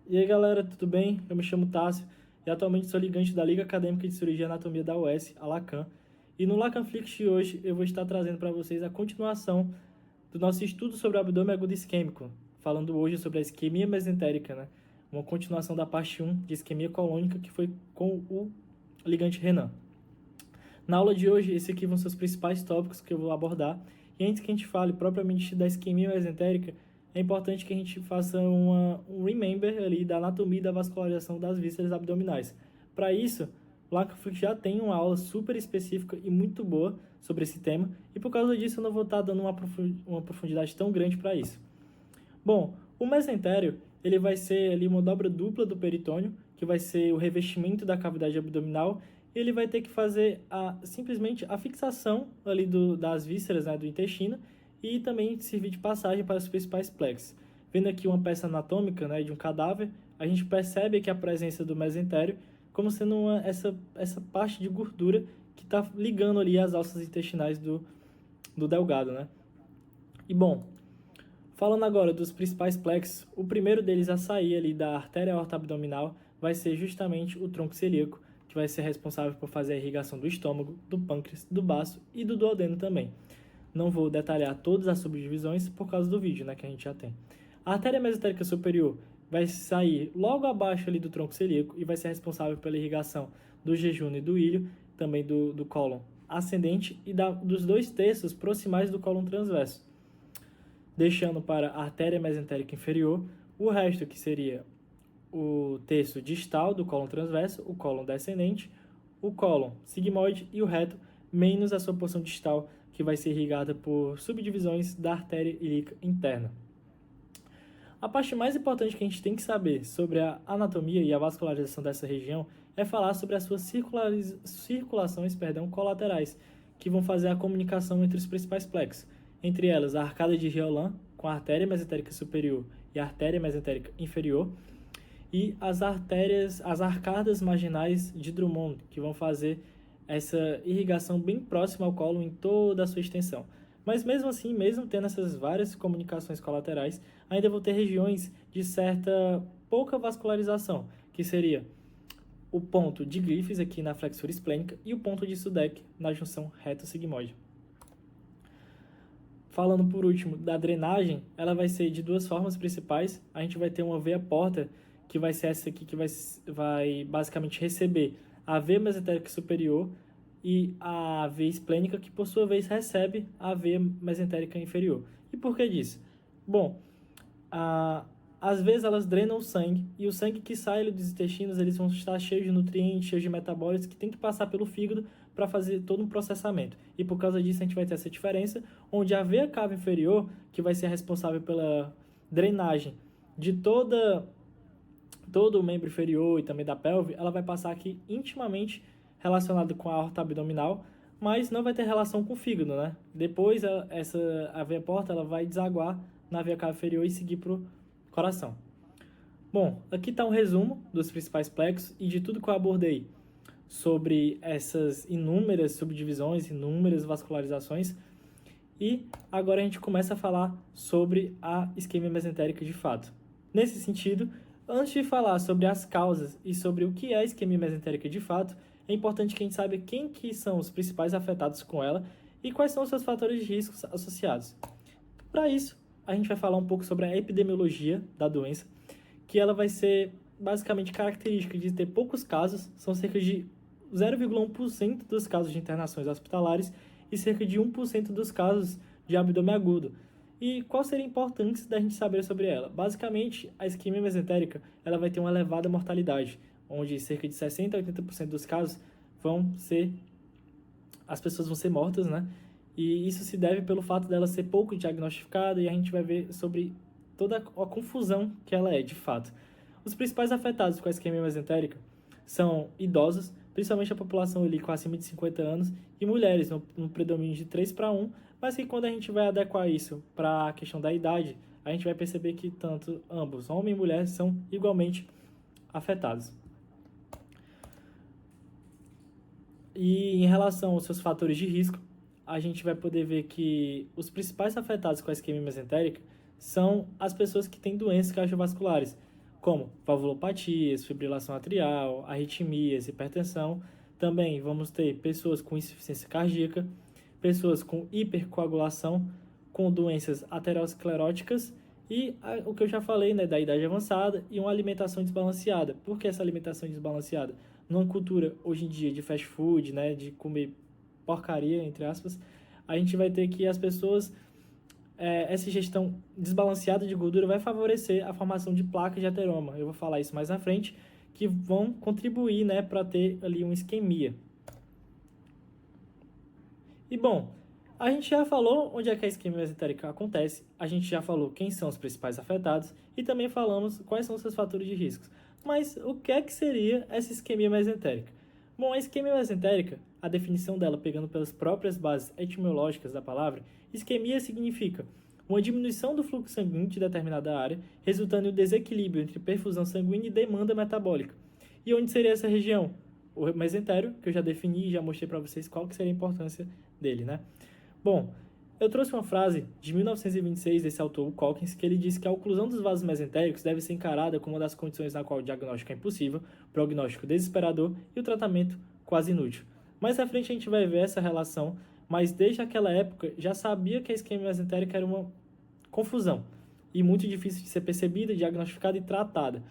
E aí galera, tudo bem? Eu me chamo Tássio e atualmente sou ligante da Liga Acadêmica de Cirurgia e Anatomia da UES, a Lacan. E no Lacanflix de hoje eu vou estar trazendo para vocês a continuação do nosso estudo sobre o abdômen agudo isquêmico, falando hoje sobre a isquemia mesentérica, né? Uma continuação da parte 1 de isquemia colônica que foi com o ligante Renan. Na aula de hoje, esses aqui vão ser os principais tópicos que eu vou abordar. E antes que a gente fale propriamente da isquemia mesentérica, é importante que a gente faça um remember ali da anatomia e da vascularização das vísceras abdominais. Para isso, o Lacanflix já tem uma aula super específica e muito boa sobre esse tema, e por causa disso eu não vou estar dando uma profundidade tão grande para isso. Bom, o mesentério ele vai ser ali uma dobra dupla do peritônio, que vai ser o revestimento da cavidade abdominal. E ele vai ter que fazer simplesmente a fixação ali das vísceras, né, do intestino, e também servir de passagem para os principais plexos. Vendo aqui uma peça anatômica, né, de um cadáver, a gente percebe aqui a presença do mesentério como sendo essa parte de gordura que está ligando ali as alças intestinais do delgado, né? E bom, falando agora dos principais plexos, o primeiro deles a sair ali da artéria aorta abdominal vai ser justamente o tronco celíaco, que vai ser responsável por fazer a irrigação do estômago, do pâncreas, do baço e do duodeno também. Não vou detalhar todas as subdivisões por causa do vídeo, né, que a gente já tem. A artéria mesentérica superior vai sair logo abaixo ali do tronco celíaco e vai ser responsável pela irrigação do jejunum e do ilho, também do cólon ascendente e dos 2/3 proximais do cólon transverso, deixando para a artéria mesentérica inferior o resto, que seria o terço distal do cólon transverso, o cólon descendente, o cólon sigmoide e o reto, menos a sua porção distal, que vai ser irrigada por subdivisões da artéria ilíaca interna. A parte mais importante que a gente tem que saber sobre a anatomia e a vascularização dessa região é falar sobre as suas circulações colaterais, que vão fazer a comunicação entre os principais plexos, entre elas a arcada de Riolan, com a artéria mesentérica superior e a artéria mesentérica inferior, e as arcadas marginais de Drummond, que vão fazer essa irrigação bem próxima ao colo em toda a sua extensão. Mas mesmo assim, mesmo tendo essas várias comunicações colaterais, ainda vou ter regiões de certa pouca vascularização, que seria o ponto de Griffiths aqui na flexura esplênica e o ponto de Sudeck na junção reto-sigmoide. Falando por último da drenagem, ela vai ser de duas formas principais. A gente vai ter uma veia porta, que vai ser essa aqui, que vai basicamente receber a veia mesentérica superior e a veia esplênica, que por sua vez recebe a veia mesentérica inferior. E por que disso? Bom, às vezes elas drenam o sangue, e o sangue que sai dos intestinos, eles vão estar cheios de nutrientes, cheios de metabólitos, que tem que passar pelo fígado para fazer todo um processamento. E por causa disso a gente vai ter essa diferença, onde a veia cava inferior, que vai ser responsável pela drenagem de todo o membro inferior e também da pelve, ela vai passar aqui intimamente relacionada com a aorta abdominal, mas não vai ter relação com o fígado, né? Depois a veia porta ela vai desaguar na veia cava inferior e seguir para o coração. Bom, aqui está um resumo dos principais plexos e de tudo que eu abordei sobre essas inúmeras subdivisões, inúmeras vascularizações. E agora a gente começa a falar sobre a isquemia mesentérica de fato. Nesse sentido, antes de falar sobre as causas e sobre o que é a isquemia mesentérica de fato, é importante que a gente saiba quem que são os principais afetados com ela e quais são os seus fatores de risco associados. Para isso, a gente vai falar um pouco sobre a epidemiologia da doença, que ela vai ser basicamente característica de ter poucos casos, são cerca de 0,1% dos casos de internações hospitalares e cerca de 1% dos casos de abdômen agudo. E qual seria a importância da gente saber sobre ela? Basicamente, a isquemia mesentérica ela vai ter uma elevada mortalidade, onde cerca de 60% a 80% dos casos as pessoas vão ser mortas, né? E isso se deve pelo fato dela ser pouco diagnosticada, e a gente vai ver sobre toda a confusão que ela é, de fato. Os principais afetados com a isquemia mesentérica são idosos, principalmente a população ali com acima de 50 anos, e mulheres, no predomínio de 3:1, mas que quando a gente vai adequar isso para a questão da idade, a gente vai perceber que tanto ambos, homem e mulher, são igualmente afetados. E em relação aos seus fatores de risco, a gente vai poder ver que os principais afetados com a isquemia mesentérica são as pessoas que têm doenças cardiovasculares, como valvulopatias, fibrilação atrial, arritmias, hipertensão. Também vamos ter pessoas com insuficiência cardíaca, pessoas com hipercoagulação, com doenças ateroscleróticas e o que eu já falei, né, da idade avançada e uma alimentação desbalanceada. Por que essa alimentação desbalanceada? Numa cultura, hoje em dia, de fast food, né, de comer porcaria, entre aspas, a gente vai ter que as pessoas, essa ingestão desbalanceada de gordura vai favorecer a formação de placas de ateroma. Eu vou falar isso mais na frente, que vão contribuir, né, para ter ali uma isquemia. E bom, a gente já falou onde é que a isquemia mesentérica acontece, a gente já falou quem são os principais afetados e também falamos quais são os seus fatores de riscos. Mas o que é que seria essa isquemia mesentérica? Bom, a isquemia mesentérica, a definição dela pegando pelas próprias bases etimológicas da palavra, isquemia significa uma diminuição do fluxo sanguíneo de determinada área, resultando em um desequilíbrio entre perfusão sanguínea e demanda metabólica. E onde seria essa região? O mesentério, que eu já defini e já mostrei para vocês qual que seria a importância dele, né? Bom, eu trouxe uma frase de 1926 desse autor, Calkins, que ele diz que a oclusão dos vasos mesentéricos deve ser encarada como uma das condições na qual o diagnóstico é impossível, o prognóstico desesperador e o tratamento quase inútil. Mais à frente a gente vai ver essa relação, mas desde aquela época já sabia que a isquemia mesentérica era uma confusão e muito difícil de ser percebida, diagnosticada e tratada.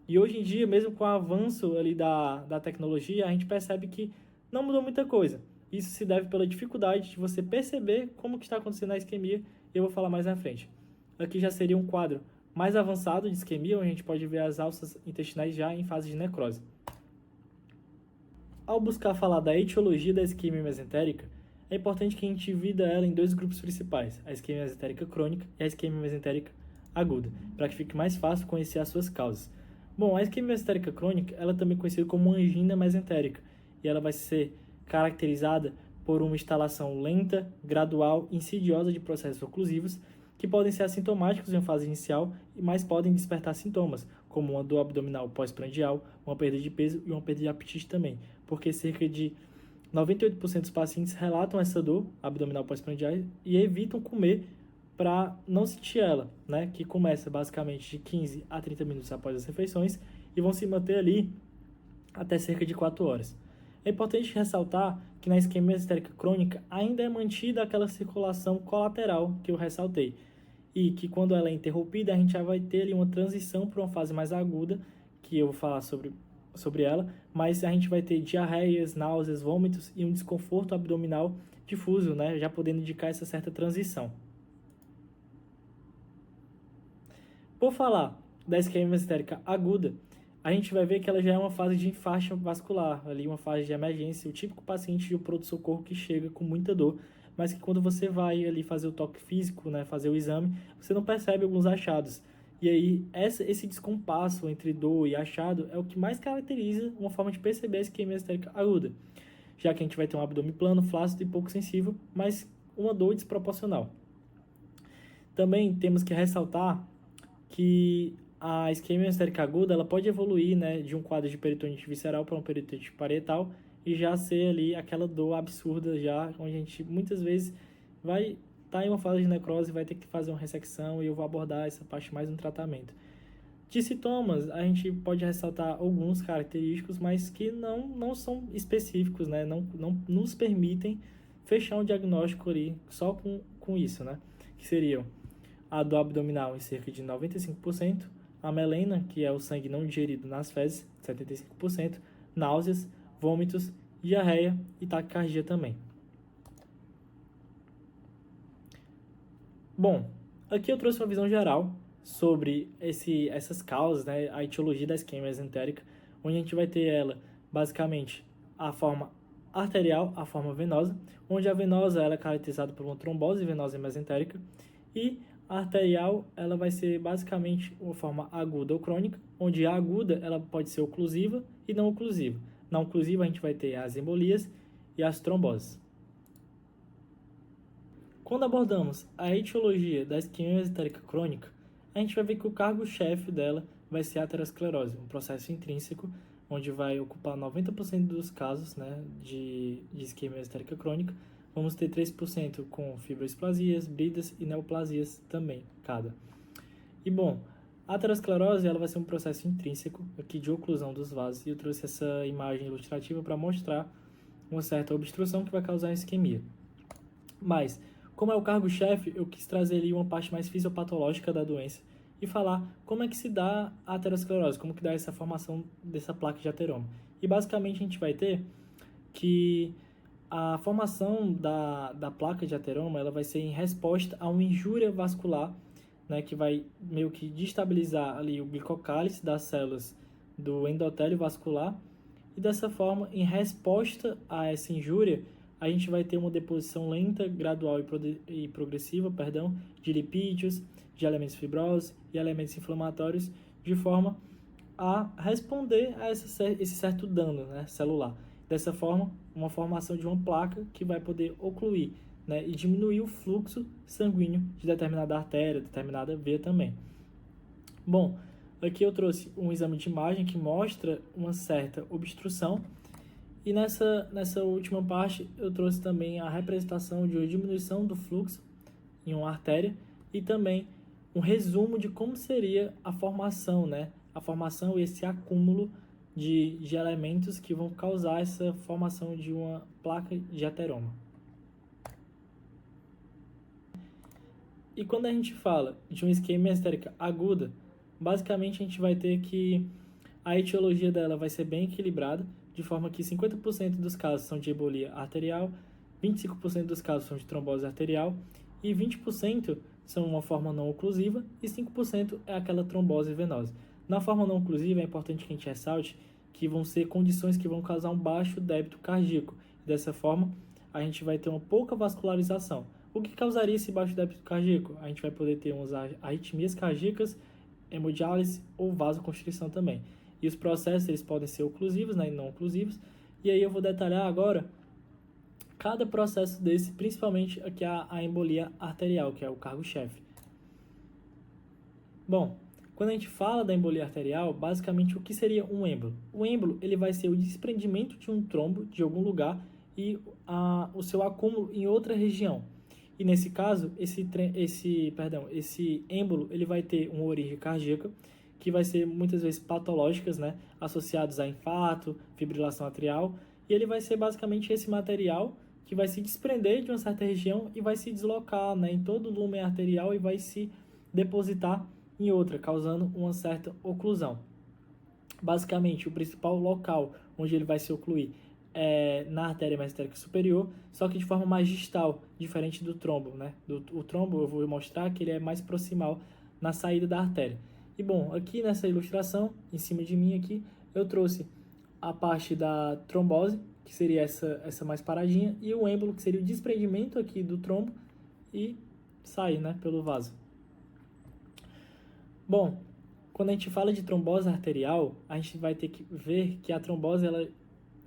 E hoje em dia, mesmo com o avanço ali da tecnologia, a gente percebe que não mudou muita coisa. Isso se deve pela dificuldade de você perceber como que está acontecendo a isquemia, e eu vou falar mais na frente. Aqui já seria um quadro mais avançado de isquemia, onde a gente pode ver as alças intestinais já em fase de necrose. Ao buscar falar da etiologia da isquemia mesentérica, é importante que a gente divida ela em dois grupos principais, a isquemia mesentérica crônica e a isquemia mesentérica aguda, para que fique mais fácil conhecer as suas causas. Bom, a isquemia mesentérica crônica, ela é também conhecida como angina mesentérica, e ela vai ser caracterizada por uma instalação lenta, gradual e insidiosa de processos oclusivos que podem ser assintomáticos em fase inicial, mas podem despertar sintomas, como uma dor abdominal pós-prandial, uma perda de peso e uma perda de apetite também, porque cerca de 98% dos pacientes relatam essa dor abdominal pós-prandial e evitam comer para não sentir ela, né? Que começa basicamente de 15 a 30 minutos após as refeições e vão se manter ali até cerca de 4 horas. É importante ressaltar que na isquemia mesentérica crônica ainda é mantida aquela circulação colateral que eu ressaltei e que quando ela é interrompida a gente já vai ter ali uma transição para uma fase mais aguda, que eu vou falar sobre ela, mas a gente vai ter diarreias, náuseas, vômitos e um desconforto abdominal difuso, né, já podendo indicar essa certa transição. Por falar da isquemia mesentérica aguda, a gente vai ver que ela já é uma fase de infarto vascular, ali uma fase de emergência, o típico paciente de pronto-socorro que chega com muita dor, mas que quando você vai ali fazer o toque físico, né, fazer o exame, você não percebe alguns achados. E aí, esse descompasso entre dor e achado é o que mais caracteriza uma forma de perceber a isquemia mesentérica aguda, já que a gente vai ter um abdômen plano, flácido e pouco sensível, mas uma dor desproporcional. Também temos que ressaltar que a isquemia mesentérica aguda ela pode evoluir, né, de um quadro de peritonite visceral para um peritonite parietal e já ser ali aquela dor absurda já, onde a gente muitas vezes vai estar em uma fase de necrose e vai ter que fazer uma ressecção e eu vou abordar essa parte mais no tratamento. De sintomas, a gente pode ressaltar alguns característicos, mas que não são específicos, né, não nos permitem fechar um diagnóstico ali só com isso, né, que seriam a dor abdominal em cerca de 95%, a melena, que é o sangue não digerido nas fezes, 75%, náuseas, vômitos, diarreia e taquicardia também. Bom, aqui eu trouxe uma visão geral sobre essas causas, né, a etiologia da isquemia mesentérica, onde a gente vai ter ela, basicamente, a forma arterial, a forma venosa, onde a venosa ela é caracterizada por uma trombose venosa mesentérica, e a arterial, ela vai ser basicamente uma forma aguda ou crônica, onde a aguda ela pode ser oclusiva e não oclusiva. Na oclusiva a gente vai ter as embolias e as tromboses. Quando abordamos a etiologia da isquemia mesentérica crônica, a gente vai ver que o cargo-chefe dela vai ser a aterosclerose, um processo intrínseco, onde vai ocupar 90% dos casos, né, de isquemia mesentérica crônica. Vamos ter 3% com fibroesplasias, bridas e neoplasias também, cada. E bom, A aterosclerose ela vai ser um processo intrínseco aqui de oclusão dos vasos, e eu trouxe essa imagem ilustrativa para mostrar uma certa obstrução que vai causar isquemia. Mas, como é o cargo-chefe, eu quis trazer ali uma parte mais fisiopatológica da doença e falar como é que se dá a aterosclerose, como que dá essa formação dessa placa de ateroma. E basicamente a gente vai ter que a formação da placa de ateroma ela vai ser em resposta a uma injúria vascular, né, que vai meio que destabilizar ali o glicocálice das células do endotélio vascular, e dessa forma, em resposta a essa injúria, a gente vai ter uma deposição lenta, gradual e progressiva, de lipídios, de elementos fibrosos e elementos inflamatórios, de forma a responder a esse certo dano, né, celular. Dessa forma, uma formação de uma placa que vai poder ocluir, né, e diminuir o fluxo sanguíneo de determinada artéria, determinada veia também. Bom, aqui eu trouxe um exame de imagem que mostra uma certa obstrução, e nessa última parte eu trouxe também a representação de uma diminuição do fluxo em uma artéria e também um resumo de como seria a formação, né? A formação e esse acúmulo de elementos que vão causar essa formação de uma placa de ateroma. E quando a gente fala de uma isquemia mesentérica aguda, basicamente a gente vai ter que a etiologia dela vai ser bem equilibrada, de forma que 50% dos casos são de embolia arterial, 25% dos casos são de trombose arterial e 20% são uma forma não oclusiva e 5% é aquela trombose venosa. Na forma não oclusiva é importante que a gente ressalte que vão ser condições que vão causar um baixo débito cardíaco. Dessa forma, a gente vai ter uma pouca vascularização. O que causaria esse baixo débito cardíaco? A gente vai poder ter umas arritmias cardíacas, hemodiálise ou vasoconstrição também. E os processos eles podem ser oclusivos, né, e não oclusivos. E aí eu vou detalhar agora cada processo desse, principalmente aqui a embolia arterial, que é o cargo-chefe. Bom, quando a gente fala da embolia arterial, basicamente o que seria um êmbolo? O êmbolo ele vai ser o desprendimento de um trombo de algum lugar e o seu acúmulo em outra região. E nesse caso, esse êmbolo ele vai ter uma origem cardíaca, que vai ser muitas vezes patológicas, né, associados a infarto, fibrilação atrial, e ele vai ser basicamente esse material que vai se desprender de uma certa região e vai se deslocar, né, em todo o lumen arterial e vai se depositar em outra, causando uma certa oclusão. Basicamente, o principal local onde ele vai se ocluir é na artéria mesentérica superior, só que de forma mais distal, diferente do trombo, né? O trombo eu vou mostrar que ele é mais proximal na saída da artéria. E bom, aqui nessa ilustração, em cima de mim aqui, eu trouxe a parte da trombose, que seria essa mais paradinha, e o êmbolo, que seria o desprendimento aqui do trombo e sair, né, pelo vaso. Bom, quando a gente fala de trombose arterial, a gente vai ter que ver que a trombose ela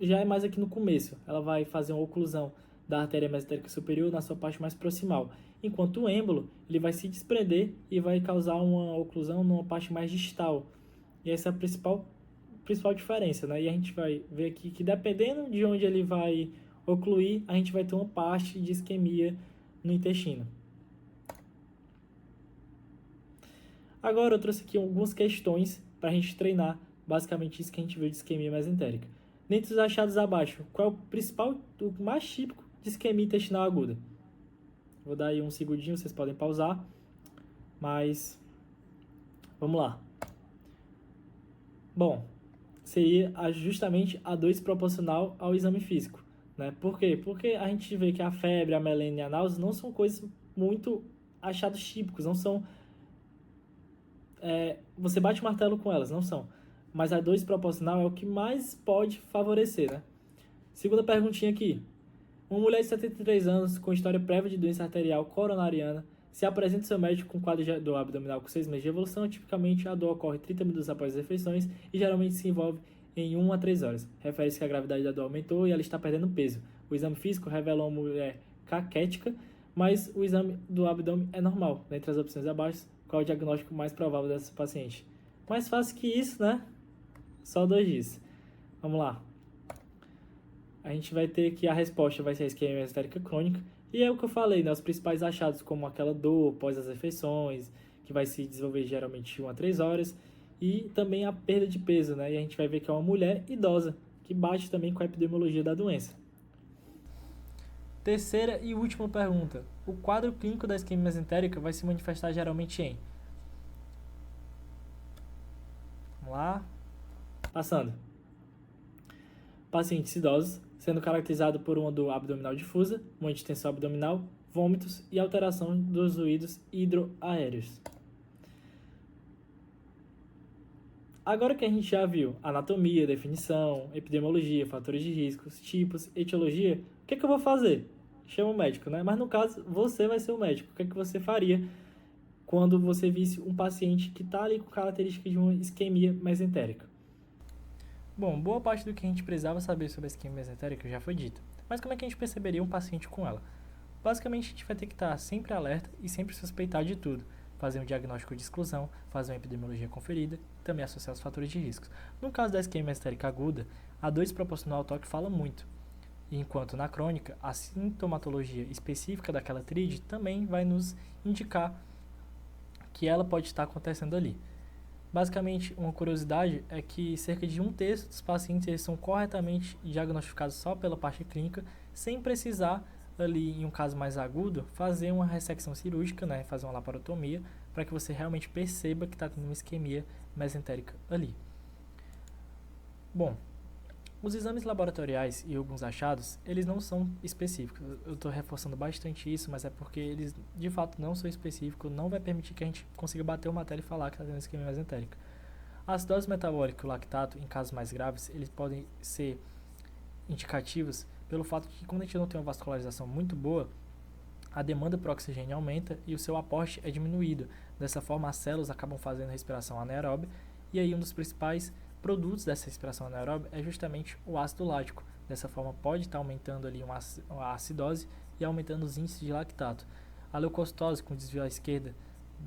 já é mais aqui no começo. Ela vai fazer uma oclusão da artéria mesentérica superior na sua parte mais proximal, enquanto o êmbolo ele vai se desprender e vai causar uma oclusão numa parte mais distal. E essa é a principal diferença, né? E a gente vai ver aqui que dependendo de onde ele vai ocluir, a gente vai ter uma parte de isquemia no intestino. Agora eu trouxe aqui algumas questões para a gente treinar basicamente isso que a gente viu de isquemia mesentérica. Dentre os achados abaixo, qual é o mais típico de isquemia intestinal aguda? Vou dar aí um segundinho, vocês podem pausar, mas vamos lá. Bom, seria justamente a 2 proporcional ao exame físico, né? Por quê? Porque a gente vê que a febre, a melena e a náusea não são coisas muito achados típicos, não são... você bate o martelo com elas, não são. Mas a 2 proporcional é o que mais pode favorecer, né? Segunda perguntinha aqui. Uma mulher de 73 anos com história prévia de doença arterial coronariana se apresenta ao seu médico com quadro de dor abdominal com 6 meses de evolução. Tipicamente, a dor ocorre 30 minutos após as refeições e geralmente se envolve em 1 a 3 horas. Refere-se que a gravidade da dor aumentou e ela está perdendo peso. O exame físico revela uma mulher caquética, mas o exame do abdômen é normal. Dentre as opções abaixo, qual é o diagnóstico mais provável dessa paciente? Mais fácil que isso, né? Só 2 dias. Vamos lá. A gente vai ter que a resposta vai ser a isquemia mesentérica crônica. E é o que eu falei, né? Os principais achados, como aquela dor pós as refeições, que vai se desenvolver geralmente de 1 a 3 horas, e também a perda de peso, né? E a gente vai ver que é uma mulher idosa, que bate também com a epidemiologia da doença. Terceira e última pergunta. O quadro clínico da isquemia mesentérica vai se manifestar geralmente em... Vamos lá. Passando. Pacientes idosos, sendo caracterizado por uma dor abdominal difusa, uma distensão abdominal, vômitos e alteração dos fluidos hidroaéreos. Agora que a gente já viu anatomia, definição, epidemiologia, fatores de riscos, tipos, etiologia, o que eu vou fazer? Chama o médico, né? Mas no caso, você vai ser o médico. O que você faria quando você visse um paciente que está ali com característica de uma isquemia mesentérica? Bom, boa parte do que a gente precisava saber sobre a isquemia mesentérica já foi dito. Mas como é que a gente perceberia um paciente com ela? Basicamente, a gente vai ter que estar sempre alerta e sempre suspeitar de tudo. Fazer um diagnóstico de exclusão, fazer uma epidemiologia conferida e também associar os fatores de riscos. No caso da isquemia mesentérica aguda, a dor desproporcional ao toque fala muito. Enquanto na crônica, a sintomatologia específica daquela tríade também vai nos indicar que ela pode estar acontecendo ali. Basicamente, uma curiosidade é que cerca de 1/3 dos pacientes eles são corretamente diagnosticados só pela parte clínica, sem precisar, ali em um caso mais agudo, fazer uma ressecção cirúrgica, né, fazer uma laparotomia, para que você realmente perceba que está tendo uma isquemia mesentérica ali. Bom, os exames laboratoriais e alguns achados, eles não são específicos. Eu estou reforçando bastante isso, mas é porque eles de fato não são específicos, não vai permitir que a gente consiga bater o martelo e falar que está tendo isquemia mesentérica. A acidose metabólica e o lactato, em casos mais graves, eles podem ser indicativos pelo fato de que quando a gente não tem uma vascularização muito boa, a demanda por oxigênio aumenta e o seu aporte é diminuído. Dessa forma, as células acabam fazendo respiração anaeróbica e aí um dos principais produtos dessa respiração anaeróbica é justamente o ácido lático. Dessa forma, pode estar aumentando ali a acidose e aumentando os índices de lactato. A leucocitose com desvio à esquerda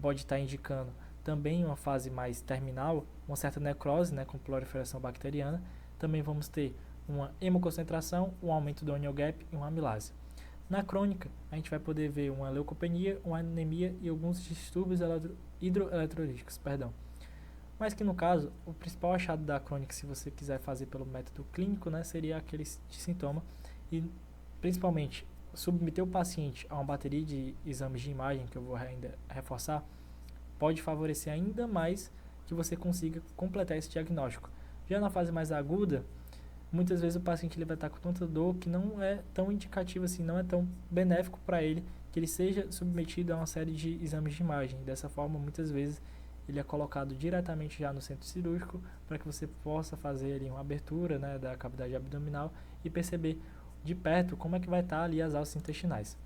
pode estar indicando também uma fase mais terminal, uma certa necrose, né, com proliferação bacteriana. Também vamos ter uma hemoconcentração, um aumento do onion gap e uma amilase. Na crônica, a gente vai poder ver uma leucopenia, uma anemia e alguns distúrbios hidroeletrolíticos, Mas que no caso, o principal achado da crônica, se você quiser fazer pelo método clínico, né, seria aquele sintoma e principalmente submeter o paciente a uma bateria de exames de imagem, que eu vou ainda reforçar, pode favorecer ainda mais que você consiga completar esse diagnóstico. Já na fase mais aguda, muitas vezes o paciente ele vai estar com tanta dor que não é tão indicativo assim, não é tão benéfico para ele que ele seja submetido a uma série de exames de imagem. Dessa forma, muitas vezes ele é colocado diretamente já no centro cirúrgico para que você possa fazer ali uma abertura, né, da cavidade abdominal e perceber de perto como é que vai estar ali as alças intestinais.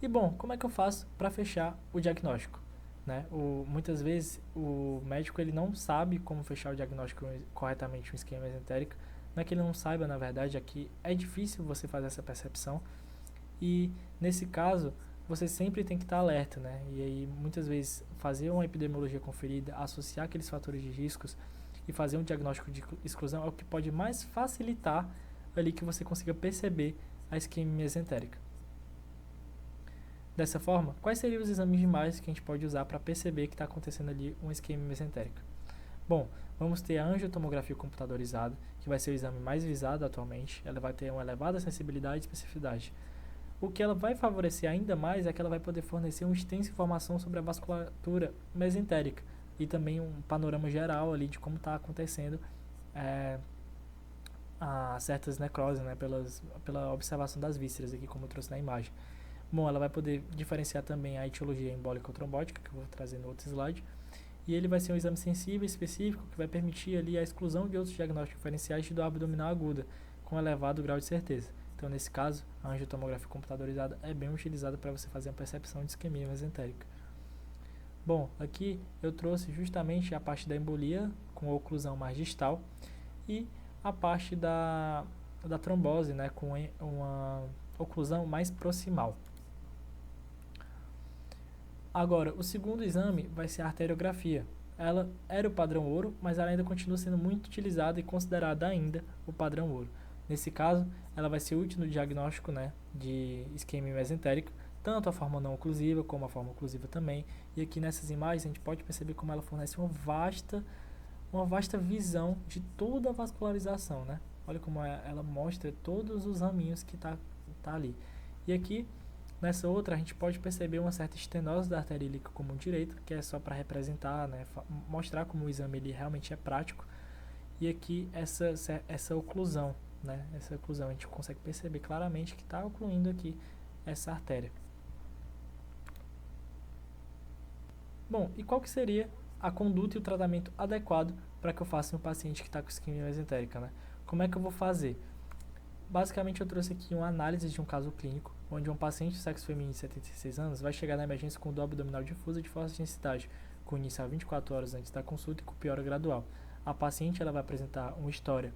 E bom, como é que eu faço para fechar o diagnóstico? Né? Muitas vezes o médico ele não sabe como fechar o diagnóstico corretamente um isquemia mesentérica. Não é que ele não saiba, na verdade, é que é difícil você fazer essa percepção e nesse caso você sempre tem que estar alerta, né? E aí muitas vezes fazer uma epidemiologia conferida, associar aqueles fatores de riscos e fazer um diagnóstico de exclusão é o que pode mais facilitar ali que você consiga perceber a isquemia mesentérica. Dessa forma, quais seriam os exames de imagem que a gente pode usar para perceber que está acontecendo ali uma isquemia mesentérica? Bom, vamos ter a angiotomografia computadorizada, que vai ser o exame mais visado atualmente. Ela vai ter uma elevada sensibilidade e especificidade. O que ela vai favorecer ainda mais é que ela vai poder fornecer uma extensa informação sobre a vasculatura mesentérica e também um panorama geral ali de como está acontecendo a certas necroses, né, pela observação das vísceras aqui, como eu trouxe na imagem. Bom, ela vai poder diferenciar também a etiologia embólica ou trombótica, que eu vou trazer no outro slide. E ele vai ser um exame sensível e específico que vai permitir ali a exclusão de outros diagnósticos diferenciais de dor abdominal aguda, com elevado grau de certeza. Então, nesse caso, a angiotomografia computadorizada é bem utilizada para você fazer uma percepção de isquemia mesentérica. Bom, aqui eu trouxe justamente a parte da embolia com oclusão mais distal e a parte da trombose, né, com uma oclusão mais proximal. Agora, o segundo exame vai ser a arteriografia. Ela era o padrão ouro, mas ela ainda continua sendo muito utilizada e considerada ainda o padrão ouro. Nesse caso, ela vai ser útil no diagnóstico, né, de isquemia mesentérica, tanto a forma não oclusiva como a forma oclusiva também. E aqui nessas imagens a gente pode perceber como ela fornece uma vasta visão de toda a vascularização, né? Olha como ela mostra todos os raminhos que tá ali. E aqui, nessa outra, a gente pode perceber uma certa estenose da artéria ilíaca comum direita, que é só para representar, né? Mostrar como o exame ele realmente é prático. E aqui essa oclusão, né? Essa oclusão, a gente consegue perceber claramente que está ocluindo aqui essa artéria. Bom, e qual que seria a conduta e o tratamento adequado para que eu faça em um paciente que está com isquemia mesentérica, né? Como é que eu vou fazer? Basicamente, eu trouxe aqui uma análise de um caso clínico, onde um paciente de sexo feminino de 76 anos vai chegar na emergência com dor abdominal difusa de forte intensidade, com inicial 24 horas antes da consulta e com piora gradual. A paciente ela vai apresentar uma história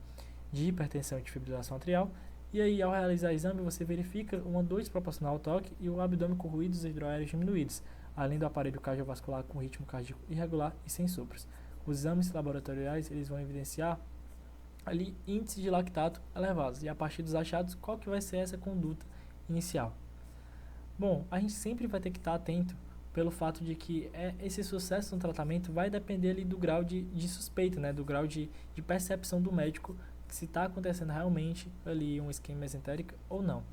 de hipertensão e de fibrilação atrial, e aí, ao realizar o exame, você verifica uma dor desproporcional ao toque e o abdômen com ruídos hidroaéreos diminuídos, além do aparelho cardiovascular com ritmo cardíaco irregular e sem sopros. Os exames laboratoriais eles vão evidenciar ali índices de lactato elevados, e a partir dos achados, qual que vai ser essa conduta inicial? Bom, a gente sempre vai ter que estar atento pelo fato de que esse sucesso no tratamento vai depender ali do grau de suspeita, né, do grau de percepção do médico se está acontecendo realmente ali uma isquemia mesentérica ou não.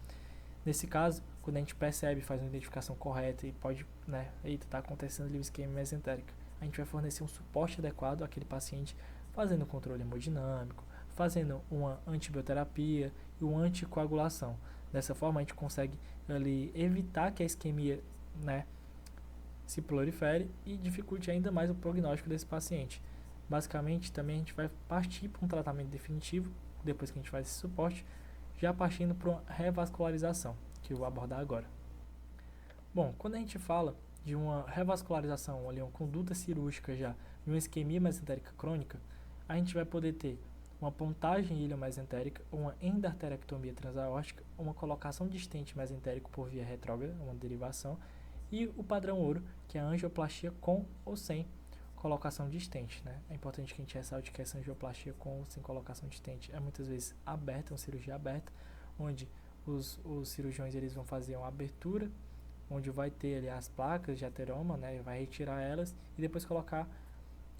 Nesse caso, quando a gente percebe, faz uma identificação correta e pode, né, eita, está acontecendo ali uma isquemia mesentérica, a gente vai fornecer um suporte adequado àquele paciente, fazendo um controle hemodinâmico, fazendo uma antibioterapia e uma anticoagulação. Dessa forma, a gente consegue ali evitar que a isquemia, né, se prolifere e dificulte ainda mais o prognóstico desse paciente. Basicamente, também a gente vai partir para um tratamento definitivo, depois que a gente faz esse suporte, já partindo para uma revascularização, que eu vou abordar agora. Bom, quando a gente fala de uma revascularização, ali, uma conduta cirúrgica já, de uma isquemia mesentérica crônica, a gente vai poder ter uma pontagem ilio-mesentérica, uma endarterectomia transaórtica, uma colocação de stent mesentérico por via retrógrada, uma derivação, e o padrão ouro, que é a angioplastia com ou sem colocação de stent, né? É importante que a gente ressalte que essa angioplastia com ou sem colocação de stent é muitas vezes aberta, uma cirurgia aberta, onde os cirurgiões eles vão fazer uma abertura, onde vai ter ali as placas de ateroma, né? Vai retirar elas e depois colocar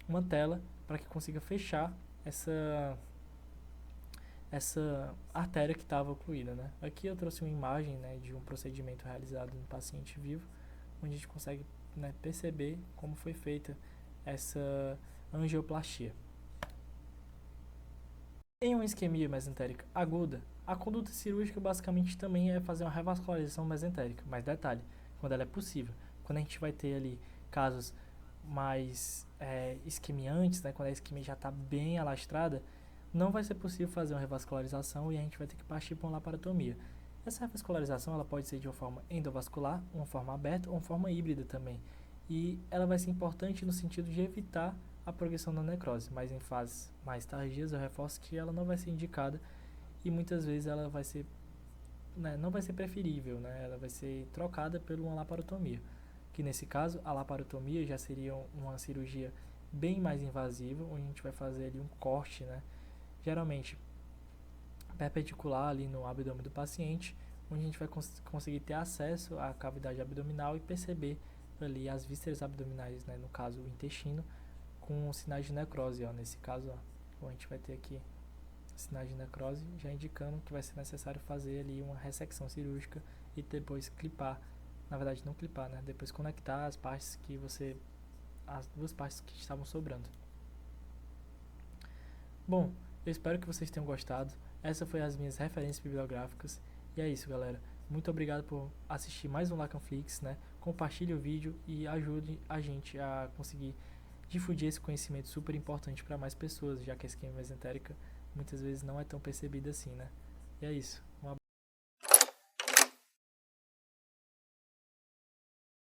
uma tela para que consiga fechar essa artéria que estava ocluída, né? Aqui eu trouxe uma imagem, né, de um procedimento realizado no paciente vivo, onde a gente consegue, né, perceber como foi feita essa angioplastia. Em uma isquemia mesentérica aguda, a conduta cirúrgica basicamente também é fazer uma revascularização mesentérica, mas detalhe, quando ela é possível. Quando a gente vai ter ali casos mais isquemiantes, né, quando a isquemia já está bem alastrada, não vai ser possível fazer uma revascularização e a gente vai ter que partir para uma laparotomia. Essa revascularização ela pode ser de uma forma endovascular, uma forma aberta ou uma forma híbrida também. E ela vai ser importante no sentido de evitar a progressão da necrose, mas em fases mais tardias eu reforço que ela não vai ser indicada e muitas vezes ela vai ser, né, não vai ser preferível, né, ela vai ser trocada por uma laparotomia, que nesse caso a laparotomia já seria uma cirurgia bem mais invasiva, onde a gente vai fazer ali um corte, né, geralmente perpendicular ali no abdômen do paciente, onde a gente vai conseguir ter acesso à cavidade abdominal e perceber ali as vísceras abdominais, né, no caso o intestino, com sinais de necrose, ó. Nesse caso, ó, a gente vai ter aqui sinais de necrose, já indicando que vai ser necessário fazer ali uma ressecção cirúrgica e depois clipar, na verdade não clipar, né, depois conectar as partes que as duas partes que estavam sobrando. Bom, eu espero que vocês tenham gostado. Essas foram as minhas referências bibliográficas. E é isso, galera. Muito obrigado por assistir mais um Lacanflix, né? Compartilhe o vídeo e ajude a gente a conseguir difundir esse conhecimento super importante para mais pessoas, já que a isquemia mesentérica muitas vezes não é tão percebida assim, né? E é isso.